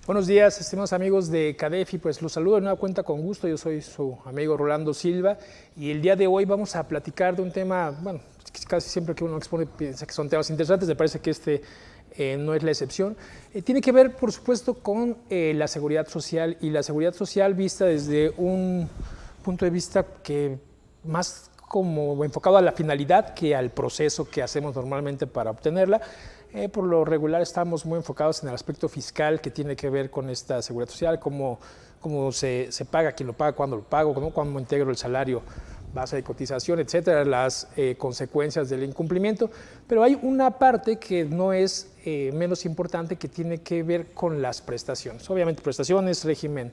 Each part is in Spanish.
Buenos días, estimados amigos de CADEFI, pues los saludo de nueva cuenta con gusto. Yo soy su amigo Rolando Silva y el día de hoy vamos a platicar de un tema, bueno, casi siempre que uno expone piensa que son temas interesantes, me parece que este no es la excepción. Tiene que ver, por supuesto, con la seguridad social y la seguridad social vista desde un punto de vista que más como enfocado a la finalidad que al proceso que hacemos normalmente para obtenerla. Por lo regular estamos muy enfocados en el aspecto fiscal que tiene que ver con esta seguridad social, cómo se paga, quién lo paga, cuándo lo pago, cómo integro el salario, base de cotización, etcétera, las consecuencias del incumplimiento. Pero hay una parte que no es menos importante, que tiene que ver con las prestaciones. Obviamente prestaciones, régimen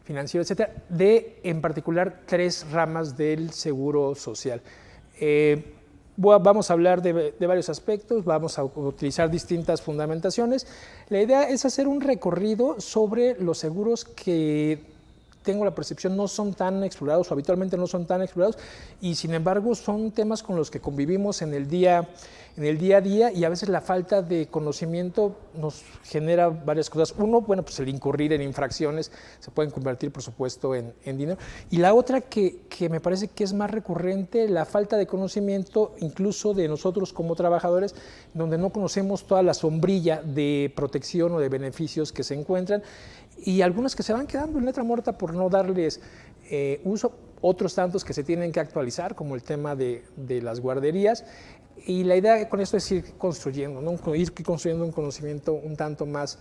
financiero, etcétera, en particular 3 ramas del seguro social. Vamos a hablar de varios aspectos, vamos a utilizar distintas fundamentaciones. La idea es hacer un recorrido sobre los seguros que tengo la percepción no son tan explorados o habitualmente no son tan explorados y sin embargo son temas con los que convivimos en el día a día y a veces la falta de conocimiento nos genera varias cosas. Uno, bueno, pues el incurrir en infracciones se pueden convertir por supuesto en dinero, y la otra que me parece que es más recurrente, la falta de conocimiento incluso de nosotros como trabajadores, donde no conocemos toda la sombrilla de protección o de beneficios que se encuentran y algunas que se van quedando en letra muerta por no darles uso, otros tantos que se tienen que actualizar, como el tema de las guarderías. Y la idea con esto es ir construyendo, ¿no? Ir construyendo un conocimiento un tanto más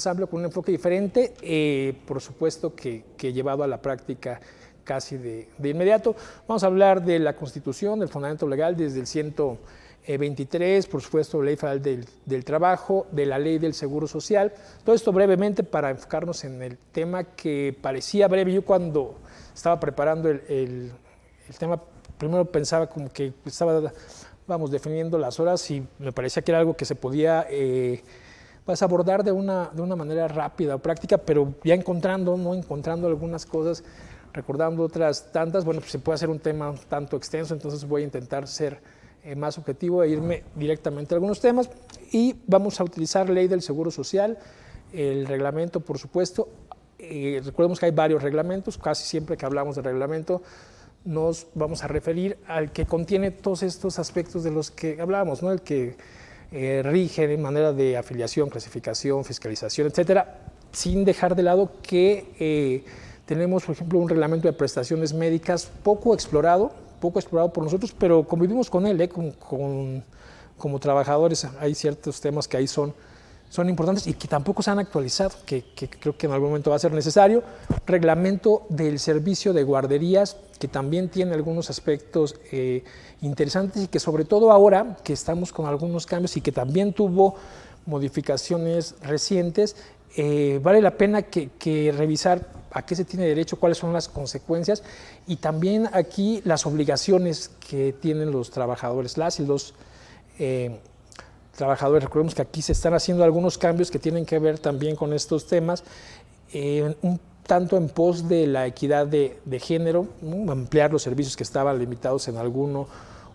amplio, con un enfoque diferente, por supuesto que llevado a la práctica casi de inmediato. Vamos a hablar de la Constitución, del fundamento legal desde el 123, por supuesto, Ley Federal del Trabajo, de la Ley del Seguro Social. Todo esto brevemente para enfocarnos en el tema que parecía breve. Yo cuando estaba preparando el tema, primero pensaba como que estaba, vamos, definiendo las horas y me parecía que era algo que se podía pues abordar de una manera rápida o práctica, pero ya encontrando algunas cosas, recordando otras tantas, bueno, pues se puede hacer un tema un tanto extenso, entonces voy a intentar ser más objetivo e irme directamente a algunos temas y vamos a utilizar Ley del Seguro Social, el reglamento, por supuesto. Recordemos que hay varios reglamentos, casi siempre que hablamos de reglamento nos vamos a referir al que contiene todos estos aspectos de los que hablábamos, ¿no? El que rige de manera de afiliación, clasificación, fiscalización, etcétera, sin dejar de lado que tenemos, por ejemplo, un reglamento de prestaciones médicas poco explorado por nosotros, pero convivimos con él, como trabajadores. Hay ciertos temas que ahí son importantes y que tampoco se han actualizado, que creo que en algún momento va a ser necesario. Reglamento del servicio de guarderías, que también tiene algunos aspectos interesantes y que sobre todo ahora que estamos con algunos cambios y que también tuvo modificaciones recientes, vale la pena que revisar a qué se tiene derecho, cuáles son las consecuencias y también aquí las obligaciones que tienen los trabajadores, las y los trabajadores. Recordemos que aquí se están haciendo algunos cambios que tienen que ver también con estos temas, un tanto en pos de la equidad de género, ¿no? Ampliar los servicios que estaban limitados en alguno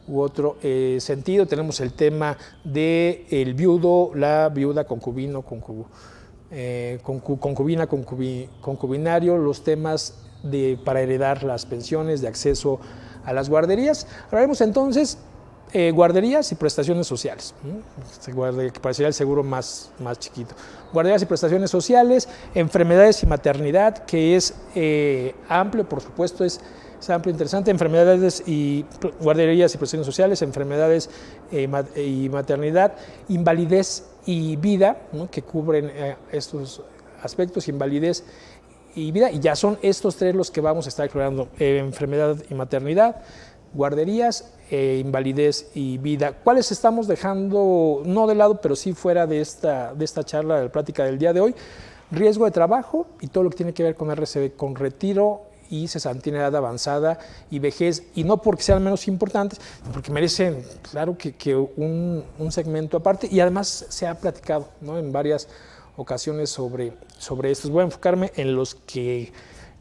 u otro sentido. Tenemos el tema del viudo, la viuda, concubino, concubina, concubinario, los temas para heredar las pensiones, de acceso a las guarderías. Hablaremos entonces guarderías y prestaciones sociales, que parecería el seguro más chiquito. Guarderías y prestaciones sociales, enfermedades y maternidad, que es amplio, por supuesto, es amplio, interesante. Enfermedades y guarderías y prestaciones sociales, enfermedades y maternidad, invalidez y vida, ¿no? Que cubren estos aspectos, invalidez y vida, y ya son estos 3 los que vamos a estar explorando: enfermedad y maternidad, guarderías, invalidez y vida. ¿Cuáles estamos dejando, no de lado, pero sí fuera de esta charla, de la plática del día de hoy? Riesgo de trabajo y todo lo que tiene que ver con RCB, con retiro y cesantía en edad avanzada y vejez, y no porque sean menos importantes, porque merecen, claro, que un segmento aparte, y además se ha platicado, ¿no? En varias ocasiones sobre estos. Voy a enfocarme en los que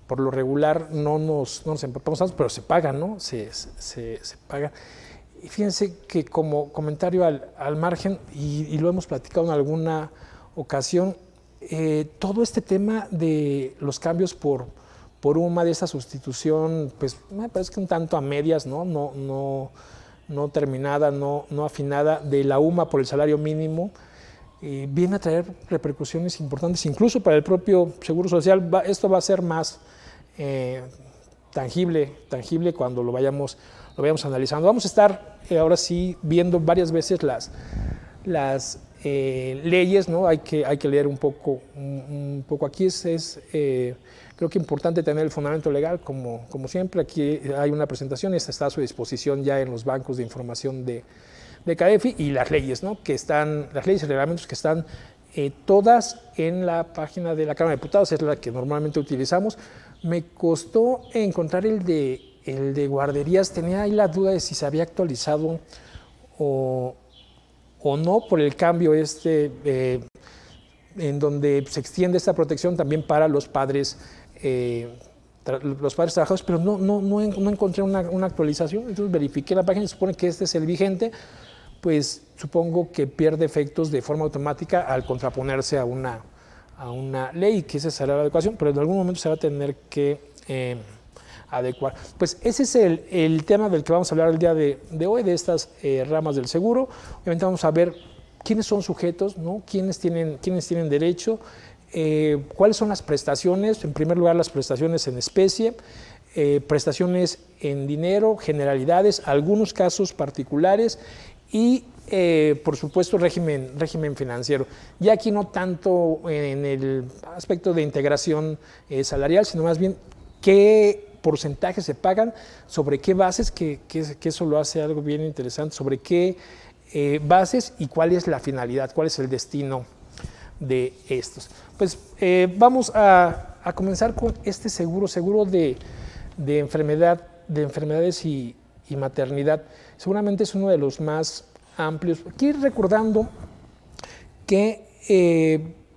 por lo regular no nos empapamos tanto, pero se pagan, ¿no? Se pagan. Y fíjense que como comentario al margen, y lo hemos platicado en alguna ocasión, todo este tema de los cambios por UMA, de esa sustitución, pues me parece que un tanto a medias, no terminada, no afinada, de la UMA por el salario mínimo, viene a traer repercusiones importantes, incluso para el propio Seguro Social. Esto va a ser más tangible cuando lo vayamos analizando. Vamos a estar ahora sí viendo varias veces las leyes, ¿no? Hay que leer un poco aquí. Creo que es importante tener el fundamento legal, como siempre. Aquí hay una presentación, esta está a su disposición ya en los bancos de información de CAEFI, y las leyes, ¿no? Las leyes y reglamentos que están todas en la página de la Cámara de Diputados, es la que normalmente utilizamos. Me costó encontrar el de guarderías, tenía ahí la duda de si se había actualizado o no, por el cambio en donde se extiende esta protección también para los padres trabajadores, pero no encontré una actualización. Entonces verifiqué la página y supone que este es el vigente. Pues supongo que pierde efectos de forma automática al contraponerse a una ley, que esa será la adecuación, pero en algún momento se va a tener que adecuar. Pues ese es el tema del que vamos a hablar el día de hoy, de estas ramas del seguro. Obviamente vamos a ver quiénes son sujetos, ¿no? quiénes tienen derecho, cuáles son las prestaciones. En primer lugar, las prestaciones en especie, prestaciones en dinero, generalidades, algunos casos particulares y por supuesto régimen financiero. Y aquí no tanto en el aspecto de integración salarial, sino más bien qué porcentajes se pagan, sobre qué bases, que eso lo hace algo bien interesante, sobre qué bases y cuál es la finalidad, cuál es el destino de estos. Pues vamos a comenzar con este seguro de enfermedades y maternidad. Seguramente es uno de los más amplios. Aquí recordando que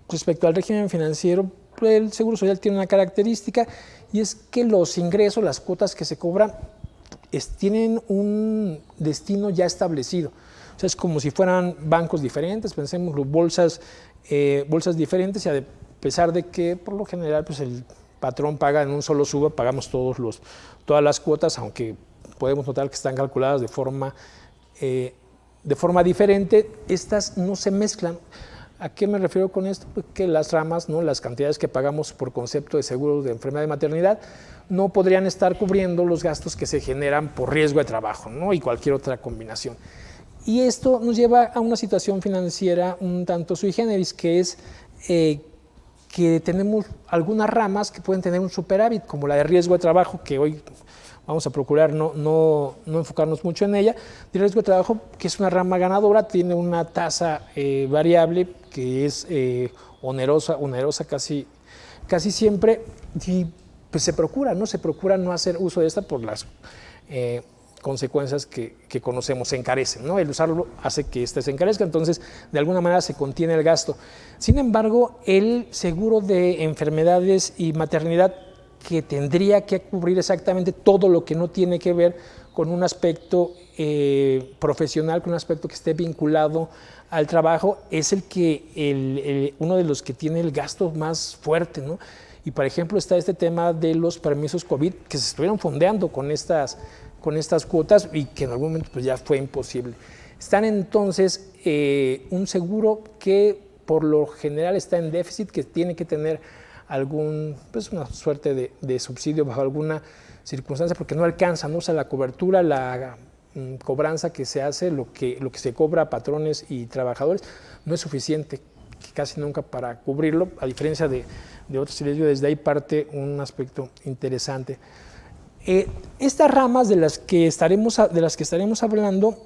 respecto al régimen financiero, el Seguro Social tiene una característica, y es que los ingresos, las cuotas que se cobran, tienen un destino ya establecido. O sea, es como si fueran bancos diferentes, pensemos bolsas diferentes, y a pesar de que por lo general pues el patrón paga en un solo suba, pagamos todas las cuotas, aunque podemos notar que están calculadas de forma diferente. Estas no se mezclan. ¿A qué me refiero con esto? Pues que las ramas, ¿no? Las cantidades que pagamos por concepto de seguro de enfermedad y maternidad no podrían estar cubriendo los gastos que se generan por riesgo de trabajo, ¿no? Y cualquier otra combinación. Y esto nos lleva a una situación financiera un tanto sui generis, que es que tenemos algunas ramas que pueden tener un superávit, como la de riesgo de trabajo, que hoy vamos a procurar no enfocarnos mucho en ella. De riesgo de trabajo, que es una rama ganadora, tiene una tasa variable que es onerosa casi siempre, y pues se procura no hacer uso de esta por las consecuencias que conocemos. Se encarecen, ¿no? El usarlo hace que se encarezca, entonces de alguna manera se contiene el gasto. Sin embargo, el seguro de enfermedades y maternidad, que tendría que cubrir exactamente todo lo que no tiene que ver con un aspecto profesional, con un aspecto que esté vinculado al trabajo, es uno de los que tiene el gasto más fuerte, ¿no? Y por ejemplo está este tema de los permisos COVID, que se estuvieron fondeando con estas cuotas y que en algún momento pues ya fue imposible. Están entonces un seguro que por lo general está en déficit, que tiene que tener una suerte de subsidio bajo alguna circunstancia, porque no alcanza, ¿no? O sea, la cobertura, la cobranza que se hace, lo que se cobra a patrones y trabajadores, no es suficiente casi nunca para cubrirlo, a diferencia de otros servicios. Desde ahí parte un aspecto interesante. Estas ramas de las que estaremos hablando,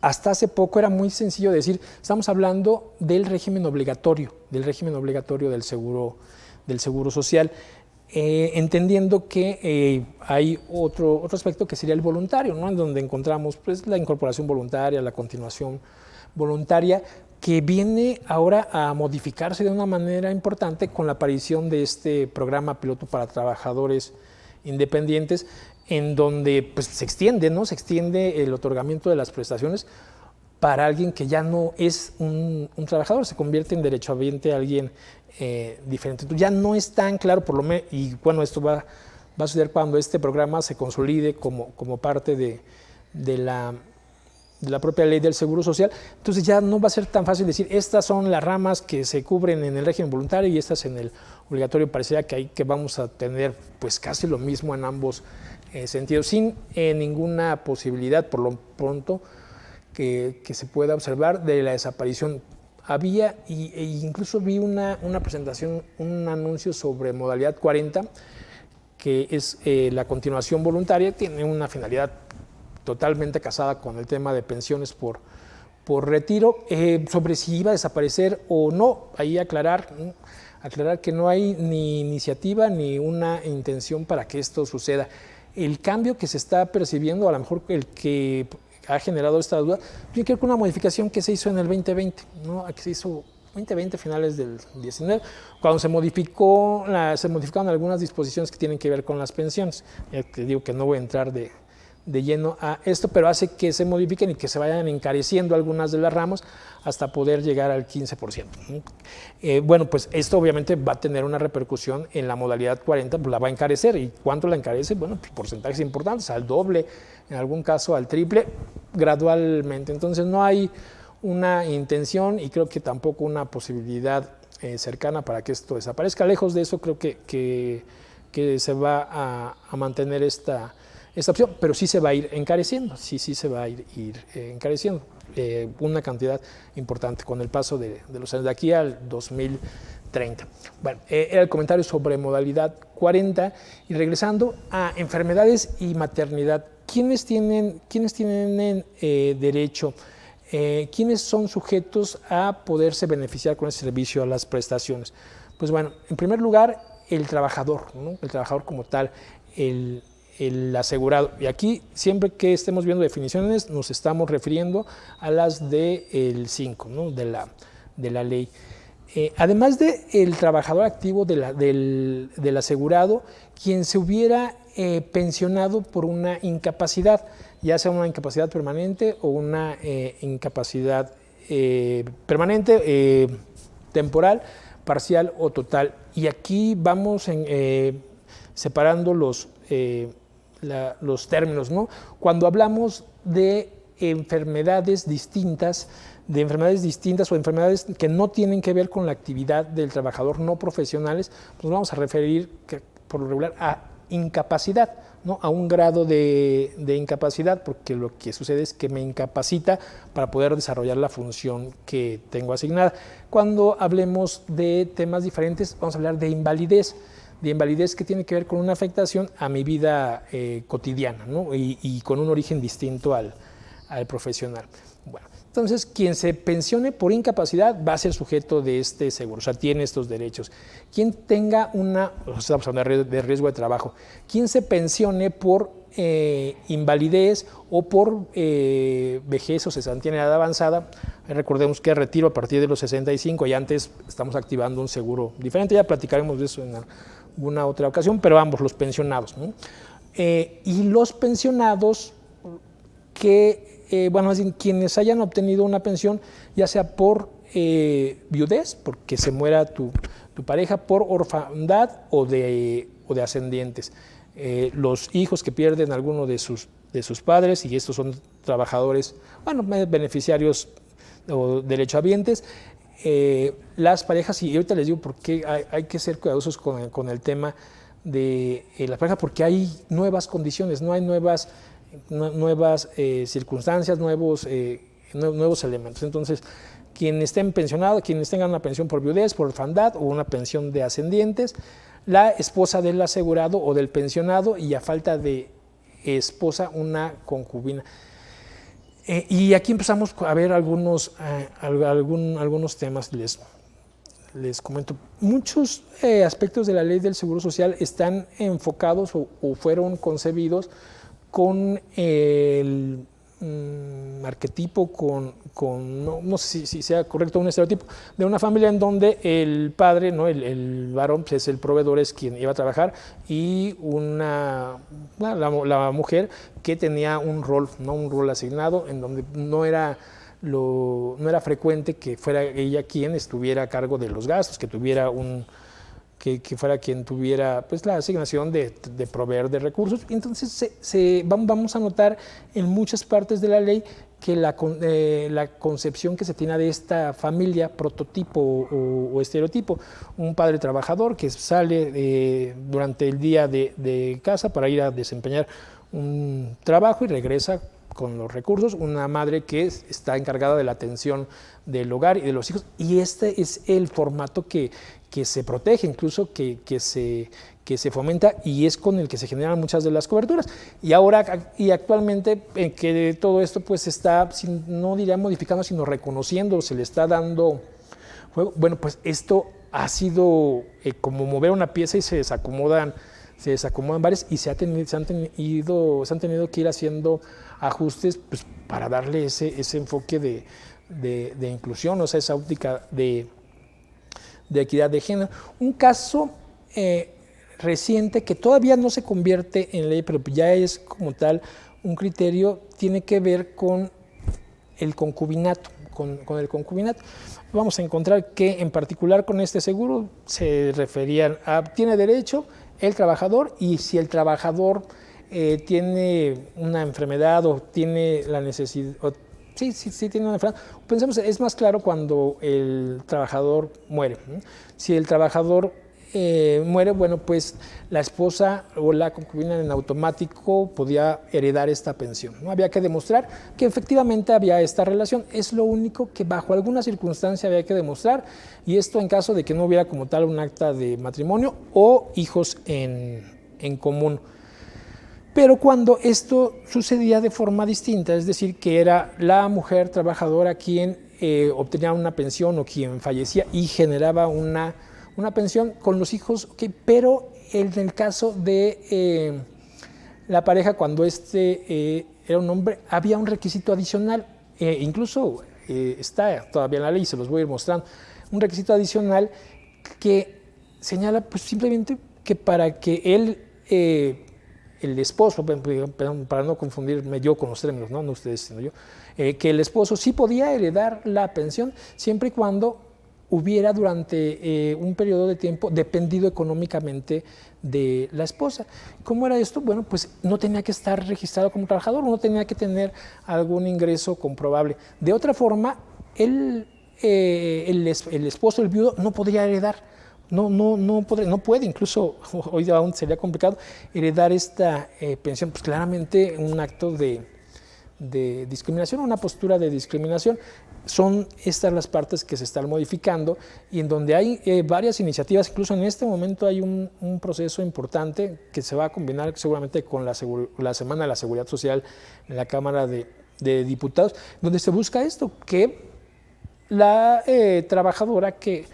hasta hace poco era muy sencillo decir, estamos hablando del régimen obligatorio del seguro social, entendiendo que hay otro aspecto que sería el voluntario, ¿no? En donde encontramos pues, la incorporación voluntaria, la continuación voluntaria, que viene ahora a modificarse de una manera importante con la aparición de este programa piloto para trabajadores independientes, en donde pues, se extiende el otorgamiento de las prestaciones para alguien que ya no es un trabajador, se convierte en derechohabiente alguien diferente. Entonces ya no es tan claro, por lo menos, y bueno, esto va a suceder cuando este programa se consolide como parte de la propia ley del Seguro Social. Entonces ya no va a ser tan fácil decir, estas son las ramas que se cubren en el régimen voluntario y estas en el obligatorio. Parecería que ahí que vamos a tener pues casi lo mismo en ambos sentidos, sin ninguna posibilidad, por lo pronto, que se pueda observar de la desaparición. Había, e incluso vi una presentación, un anuncio sobre modalidad 40, que es la continuación voluntaria, tiene una finalidad totalmente casada con el tema de pensiones por retiro, sobre si iba a desaparecer o no. Ahí aclarar que no hay ni iniciativa ni una intención para que esto suceda. El cambio que se está percibiendo, a lo mejor el que ha generado esta duda, tiene que ver con una modificación que se hizo en el 2020, ¿no? Que se hizo 2020, finales del 19, cuando se modificaron algunas disposiciones que tienen que ver con las pensiones. Ya te digo que no voy a entrar de lleno a esto, pero hace que se modifiquen y que se vayan encareciendo algunas de las ramas hasta poder llegar al 15%. Bueno, pues esto obviamente va a tener una repercusión en la modalidad 40, pues la va a encarecer. ¿Y cuánto la encarece? Bueno, pues porcentajes importantes, al doble, en algún caso al triple, gradualmente. Entonces no hay una intención y creo que tampoco una posibilidad cercana para que esto desaparezca. Lejos de eso, creo que se va a mantener esta opción, pero sí se va a ir encareciendo, sí se va a ir encareciendo una cantidad importante con el paso de los años de aquí al 2030. Bueno, era el comentario sobre modalidad 40 y regresando a enfermedades y maternidad. ¿Quiénes tienen derecho? ¿Quiénes son sujetos a poderse beneficiar con ese servicio a las prestaciones? Pues bueno, en primer lugar, el trabajador, ¿no? El trabajador como tal, el asegurado. Y aquí, siempre que estemos viendo definiciones, nos estamos refiriendo a las del 5, ¿no? de la ley. Además del trabajador activo del asegurado, quien se hubiera pensionado por una incapacidad, ya sea una incapacidad permanente o una incapacidad permanente, temporal, parcial o total. Y aquí vamos separando los términos, ¿no? Cuando hablamos de enfermedades distintas o enfermedades que no tienen que ver con la actividad del trabajador, no profesionales, pues vamos a referir por lo regular a incapacidad, ¿no? A un grado de incapacidad, porque lo que sucede es que me incapacita para poder desarrollar la función que tengo asignada. Cuando hablemos de temas diferentes, vamos a hablar de invalidez que tiene que ver con una afectación a mi vida cotidiana, ¿no? y con un origen distinto al profesional. Bueno, entonces, quien se pensione por incapacidad va a ser sujeto de este seguro, o sea, tiene estos derechos. Quien tenga estamos hablando de riesgo de trabajo, quien se pensione por invalidez o por vejez o cesantía en edad avanzada, recordemos que retiro a partir de los 65 y antes estamos activando un seguro diferente, ya platicaremos de eso en alguna otra ocasión, pero ambos, los pensionados, ¿no? Y los pensionados que, quienes hayan obtenido una pensión, ya sea por viudez, porque se muera tu pareja, por orfandad o de ascendientes. Los hijos que pierden alguno de sus padres, y estos son trabajadores, beneficiarios o derechohabientes, las parejas, y ahorita les digo por qué hay que ser cuidadosos con el tema de las parejas, porque hay nuevas condiciones, no hay nuevas circunstancias, nuevos elementos. Entonces, quienes estén pensionados, quienes tengan una pensión por viudez, por orfandad o una pensión de ascendientes, la esposa del asegurado o del pensionado, y a falta de esposa, una concubina. Y aquí empezamos a ver algunos temas. Les comento. Muchos aspectos de la ley del Seguro Social están enfocados o fueron concebidos con el arquetipo, no sé si sea correcto, un estereotipo de una familia en donde el padre, ¿no? el varón, pues, es el proveedor, es quien iba a trabajar, y la mujer que tenía un rol asignado, en donde no era no era frecuente que fuera ella quien estuviera a cargo de los gastos, que tuviera que fuera quien tuviera pues, la asignación de proveer de recursos. Entonces vamos a notar en muchas partes de la ley que la concepción que se tiene de esta familia prototipo o estereotipo, un padre trabajador que sale durante el día de casa para ir a desempeñar un trabajo y regresa con los recursos, una madre que está encargada de la atención del hogar y de los hijos, y este es el formato que se protege, incluso que se fomenta, y es con el que se generan muchas de las coberturas. Y ahora y actualmente que todo esto pues está, no diría modificando, sino reconociendo, se le está dando juego. Bueno, pues esto ha sido como mover una pieza y se desacomodan varias, y se han tenido que ir haciendo ajustes pues, para darle ese enfoque de inclusión, o sea, esa óptica de equidad de género. Un caso reciente que todavía no se convierte en ley, pero ya es como tal un criterio, tiene que ver con el concubinato. Con el concubinato vamos a encontrar que en particular con este seguro se referían a tiene derecho el trabajador, y si el trabajador tiene una enfermedad o tiene la necesidad, sí tiene una enfermedad. Pensemos, es más claro cuando el trabajador muere. Si el trabajador muere, bueno, pues la esposa o la concubina en automático podía heredar esta pensión. No había que demostrar que efectivamente había esta relación. Es lo único que bajo alguna circunstancia había que demostrar, y esto en caso de que no hubiera como tal un acta de matrimonio o hijos en común. Pero cuando esto sucedía de forma distinta, es decir, que era la mujer trabajadora quien obtenía una pensión o quien fallecía y generaba una pensión con los hijos, okay, pero en el caso de la pareja, cuando era un hombre, había un requisito adicional, incluso está todavía en la ley, se los voy a ir mostrando, un requisito adicional que señala pues, simplemente que para que el esposo, para no confundirme yo con los términos, no ustedes sino yo, que el esposo sí podía heredar la pensión siempre y cuando hubiera durante un periodo de tiempo dependido económicamente de la esposa. ¿Cómo era esto? Bueno, pues no tenía que estar registrado como trabajador, no tenía que tener algún ingreso comprobable. De otra forma, el esposo, el viudo, no podría heredar. No puede, incluso hoy aún sería complicado heredar esta pensión, pues claramente un acto de discriminación, una postura de discriminación. Son estas las partes que se están modificando y en donde hay varias iniciativas, incluso en este momento hay un proceso importante que se va a combinar seguramente con la Semana de la Seguridad Social en la Cámara de Diputados, donde se busca esto, que la trabajadora que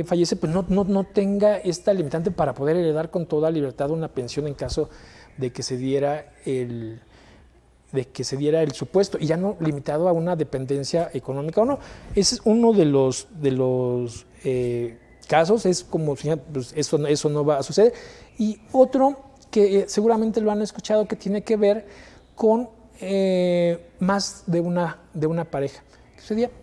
fallece pues no tenga esta limitante para poder heredar con toda libertad una pensión en caso de que se diera el supuesto, y ya no limitado a una dependencia económica o no. Ese es uno de los casos, es como pues eso no va a suceder. Y otro que seguramente lo han escuchado, que tiene que ver con más de una pareja.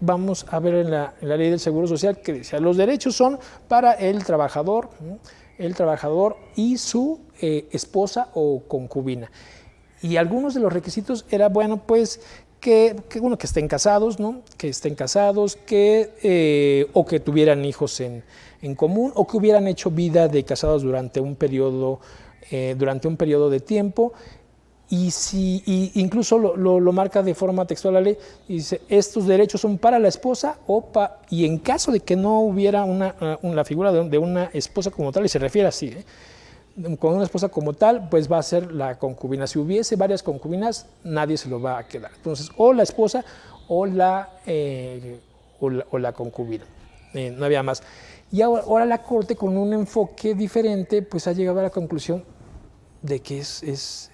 Vamos a ver en la ley del Seguro Social que decía, los derechos son para el trabajador y su esposa o concubina. Y algunos de los requisitos era, bueno, pues que estén casados, ¿no? Que estén casados, o que tuvieran hijos en común, o que hubieran hecho vida de casados durante un periodo de tiempo. Y incluso lo marca de forma textual la ley, y dice, estos derechos son para la esposa y en caso de que no hubiera la figura de una esposa como tal, y se refiere así, con una esposa como tal, pues va a ser la concubina. Si hubiese varias concubinas, nadie se lo va a quedar. Entonces, o la esposa o la concubina. No había más. Y ahora la Corte, con un enfoque diferente, pues ha llegado a la conclusión de que es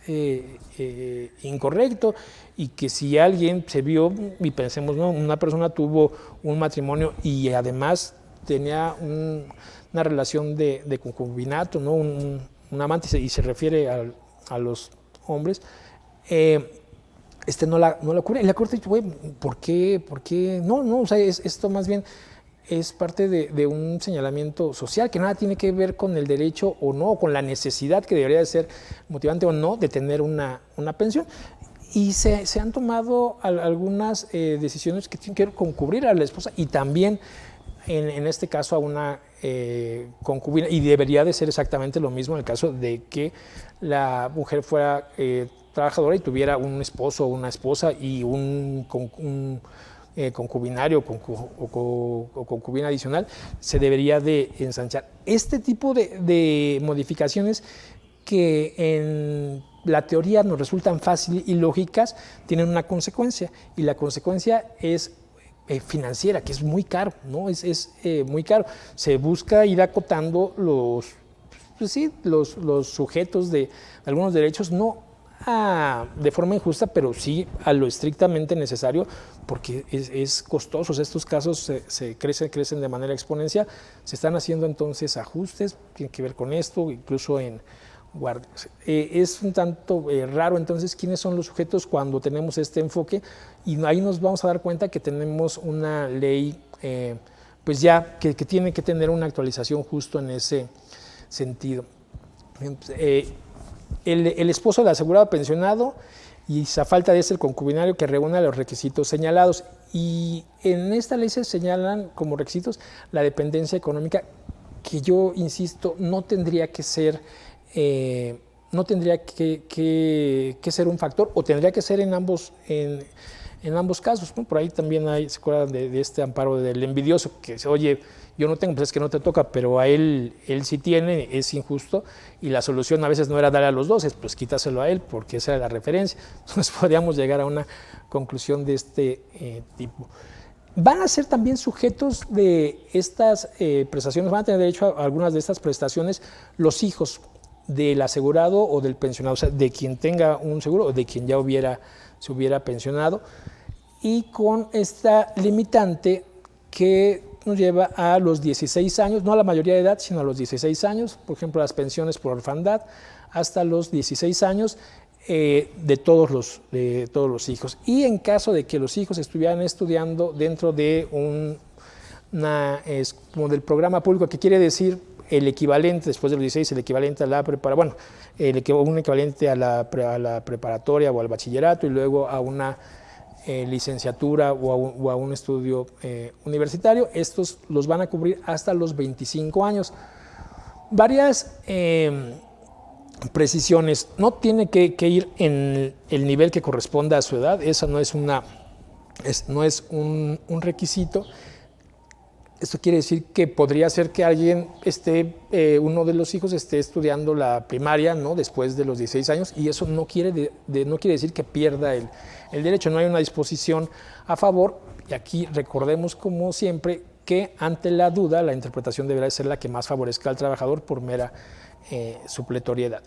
incorrecto, y que si alguien se vio, y pensemos, ¿no? Una persona tuvo un matrimonio y además tenía una relación de concubinato, ¿no? Un amante, y se refiere a los hombres, no la cubre. Y la Corte dice, güey, ¿por qué? ¿Por qué? No, o sea, esto más bien es parte de un señalamiento social que nada tiene que ver con el derecho o no, con la necesidad que debería de ser motivante o no de tener una pensión. Y se han tomado algunas decisiones que tienen que ver con cubrir a la esposa y también, en este caso, a una concubina, y debería de ser exactamente lo mismo en el caso de que la mujer fuera trabajadora y tuviera un esposo o una esposa y un concubinario o concubina adicional, se debería de ensanchar. Este tipo de modificaciones que en la teoría nos resultan fáciles y lógicas, tienen una consecuencia, y la consecuencia es financiera, que es muy caro, ¿no? Es muy caro. Se busca ir acotando los sujetos de algunos derechos, no de forma injusta, pero sí a lo estrictamente necesario, porque es costoso. O sea, estos casos crecen de manera exponencial. Se están haciendo entonces ajustes, tiene que ver con esto, incluso en guardias. Es un tanto raro entonces quiénes son los sujetos cuando tenemos este enfoque, y ahí nos vamos a dar cuenta que tenemos una ley pues ya que tiene que tener una actualización justo en ese sentido. El esposo del asegurado pensionado, y a falta de ese el concubinario que reúna los requisitos señalados, y en esta ley se señalan como requisitos la dependencia económica, que yo insisto no tendría que ser no tendría que ser un factor, o tendría que ser en ambos casos, ¿no? Por ahí también se acuerdan de este amparo del envidioso, que dice, oye, yo no tengo, pues es que no te toca, pero a él sí tiene, es injusto, y la solución a veces no era darle a los dos, es pues quítaselo a él, porque esa era la referencia. Entonces podríamos llegar a una conclusión de este tipo. Van a ser también sujetos de estas prestaciones, van a tener derecho a algunas de estas prestaciones los hijos del asegurado o del pensionado, o sea, de quien tenga un seguro o de quien ya se hubiera pensionado, y con esta limitante que nos lleva a los 16 años, no a la mayoría de edad, sino a los 16 años, por ejemplo, las pensiones por orfandad, hasta los 16 años de todos los hijos. Y en caso de que los hijos estuvieran estudiando dentro de como del programa público, que quiere decir el equivalente, después de los 16, el equivalente a la preparatoria, un equivalente a la preparatoria o al bachillerato, y luego a una licenciatura o a un estudio universitario, estos los van a cubrir hasta los 25 años. Varias precisiones, no tiene que ir en el nivel que corresponda a su edad, esa no es un requisito. Esto quiere decir que podría ser que alguien uno de los hijos esté estudiando la primaria, ¿no?, después de los 16 años, y eso no quiere decir que pierda el derecho. No hay una disposición a favor, y aquí recordemos, como siempre, que ante la duda la interpretación deberá ser la que más favorezca al trabajador por mera supletoriedad.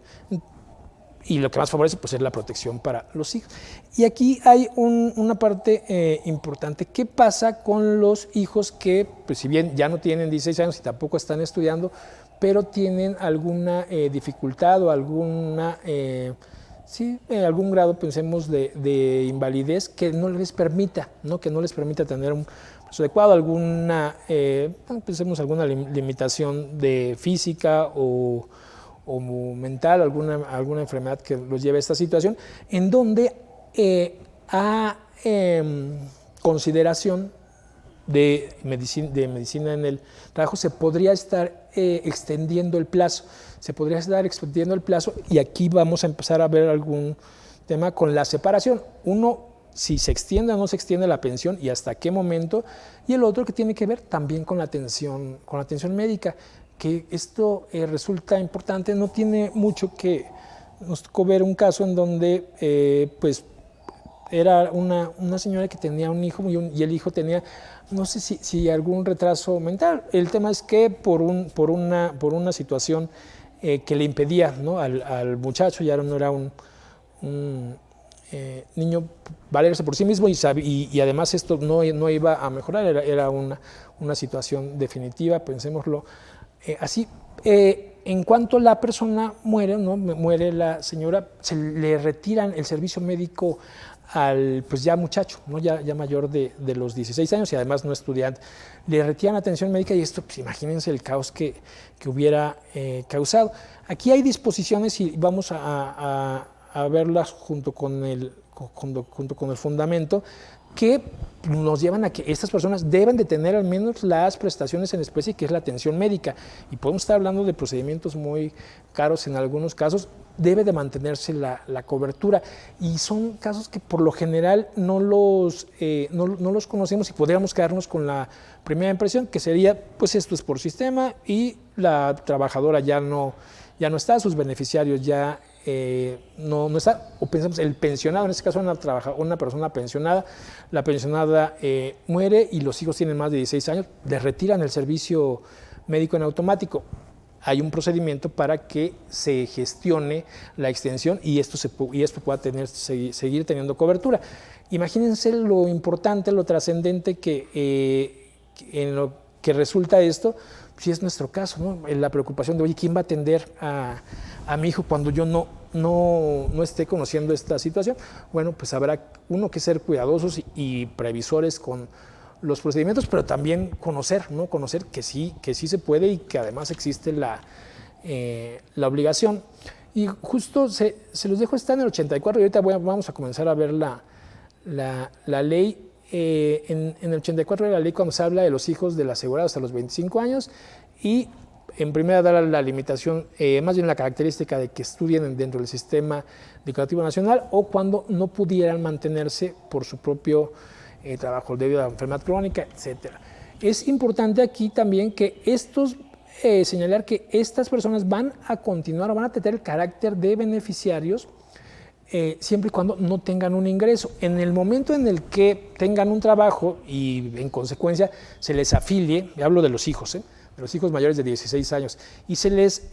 Y lo que más favorece pues es la protección para los hijos. Y aquí hay una parte importante. ¿Qué pasa con los hijos que, pues, si bien ya no tienen 16 años y tampoco están estudiando, pero tienen alguna dificultad o algún grado, pensemos, de invalidez que no les permita, ¿no?, tener un proceso adecuado, pensemos alguna limitación de física o mental, alguna enfermedad que los lleve a esta situación, en donde a consideración de medicina en el trabajo se podría estar extendiendo el plazo, y aquí vamos a empezar a ver algún tema con la separación. Uno, si se extiende o no se extiende la pensión y hasta qué momento, y el otro que tiene que ver también con la atención médica, que esto resulta importante. No tiene mucho que nos tocó ver un caso en donde pues era una señora que tenía un hijo y el hijo tenía, no sé si algún retraso mental. El tema es que por una situación que le impedía, ¿no?, al muchacho, ya no era un niño, valerse por sí mismo, y además esto no iba a mejorar, era una situación definitiva, pensémoslo así. En cuanto la persona muere, ¿no?, muere la señora, se le retiran el servicio médico pues ya muchacho, ¿no? ya mayor de los 16 años y además no estudiante. Le retiran atención médica y esto, pues imagínense el caos que hubiera causado. Aquí hay disposiciones y vamos a verlas junto con el fundamento que nos llevan a que estas personas deben de tener al menos las prestaciones en especie, que es la atención médica. Y podemos estar hablando de procedimientos muy caros en algunos casos, debe de mantenerse la cobertura. Y son casos que por lo general no los conocemos y podríamos quedarnos con la primera impresión, que sería, pues esto es por sistema y la trabajadora ya no está, sus beneficiarios ya no está, o pensamos el pensionado, en este caso una persona pensionada, la pensionada muere y los hijos tienen más de 16 años, les retiran el servicio médico en automático. Hay un procedimiento para que se gestione la extensión y esto pueda seguir teniendo cobertura. Imagínense lo importante, lo trascendente en lo que resulta esto, si es nuestro caso, ¿no? La preocupación de, oye, ¿quién va a atender a mi hijo cuando yo no esté conociendo esta situación? Bueno, pues habrá uno que ser cuidadosos y previsores con los procedimientos, pero también conocer que sí se puede y que además existe la obligación. Y justo se los dejo, está en el 84 y ahorita vamos a comenzar a ver la ley. En el 84 de la ley, cuando se habla de los hijos del asegurado hasta los 25 años y en primera da la limitación, más bien la característica de que estudien dentro del sistema educativo nacional o cuando no pudieran mantenerse por su propio trabajo debido a la enfermedad crónica, etc. Es importante aquí también que señalar que estas personas van a continuar o van a tener el carácter de beneficiarios siempre y cuando no tengan un ingreso. En el momento en el que tengan un trabajo y en consecuencia se les afilie, hablo de los hijos, de los hijos mayores de 16 años, y se les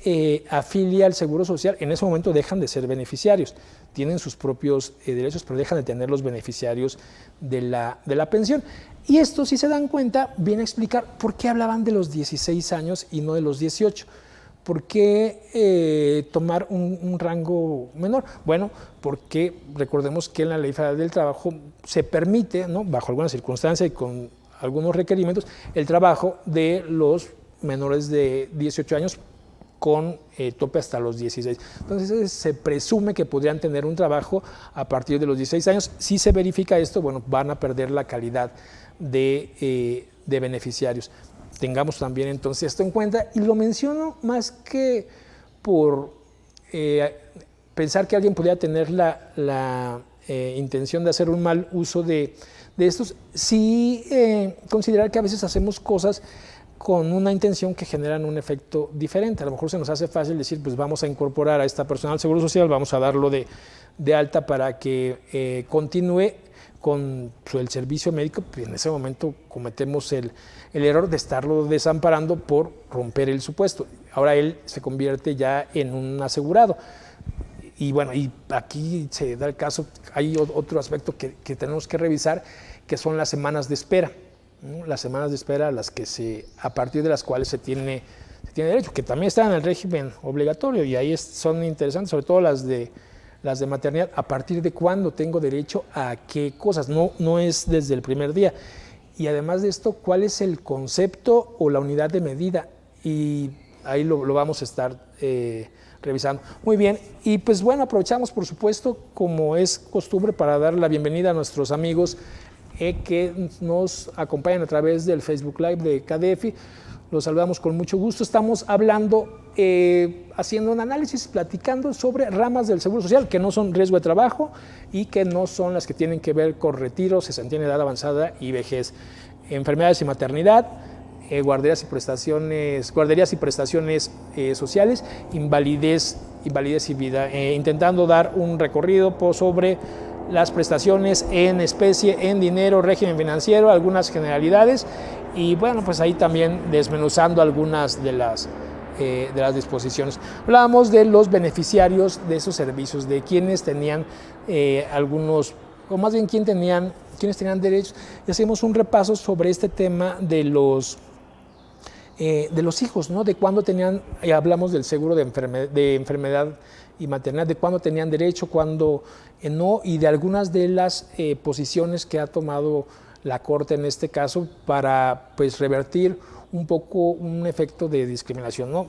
afilia al Seguro Social, en ese momento dejan de ser beneficiarios, tienen sus propios derechos, pero dejan de tener los beneficiarios de la pensión. Y esto, si se dan cuenta, viene a explicar por qué hablaban de los 16 años y no de los 18. ¿Por qué tomar un rango menor? Bueno, porque recordemos que en la Ley Federal del Trabajo se permite, ¿no?, bajo algunas circunstancias y con algunos requerimientos, el trabajo de los menores de 18 años con tope hasta los 16. Entonces se presume que podrían tener un trabajo a partir de los 16 años. Si se verifica esto, bueno, van a perder la calidad de beneficiarios. Tengamos también entonces esto en cuenta, y lo menciono más que por pensar que alguien podría tener la intención de hacer un mal uso de estos, sí considerar que a veces hacemos cosas con una intención que generan un efecto diferente. A lo mejor se nos hace fácil decir, pues vamos a incorporar a esta persona al Seguro Social, vamos a darlo de alta para que continúe con el servicio médico, pues en ese momento cometemos el error de estarlo desamparando por romper el supuesto. Ahora él se convierte ya en un asegurado. Y bueno, y aquí se da el caso, hay otro aspecto que tenemos que revisar, que son las semanas de espera, ¿no? Las semanas de espera a partir de las cuales se tiene derecho, que también están en el régimen obligatorio, y ahí son interesantes, sobre todo las de maternidad. ¿A partir de cuándo tengo derecho a qué cosas? No es desde el primer día. Y además de esto, ¿cuál es el concepto o la unidad de medida? Y ahí lo vamos a estar revisando. Muy bien, y pues bueno, aprovechamos por supuesto, como es costumbre, para dar la bienvenida a nuestros amigos que nos acompañan a través del Facebook Live de KDFI. Los saludamos con mucho gusto. Estamos hablando, haciendo un análisis, platicando sobre ramas del Seguro Social que no son riesgo de trabajo y que no son las que tienen que ver con retiro, cesantía en edad avanzada y vejez, enfermedades y maternidad, guarderías y prestaciones sociales, invalidez y vida, intentando dar un recorrido sobre las prestaciones en especie, en dinero, régimen financiero, algunas generalidades, y bueno, pues ahí también desmenuzando algunas de las disposiciones. Hablábamos de los beneficiarios de esos servicios, de quienes tenían algunos, o más bien quienes tenían derechos, y hacemos un repaso sobre este tema de los hijos, ¿no? De cuándo tenían, hablamos del seguro de enfermedad y maternidad, de cuándo tenían derecho, cuándo no, y de algunas de las posiciones que ha tomado la Corte en este caso para pues revertir un poco un efecto de discriminación, ¿no?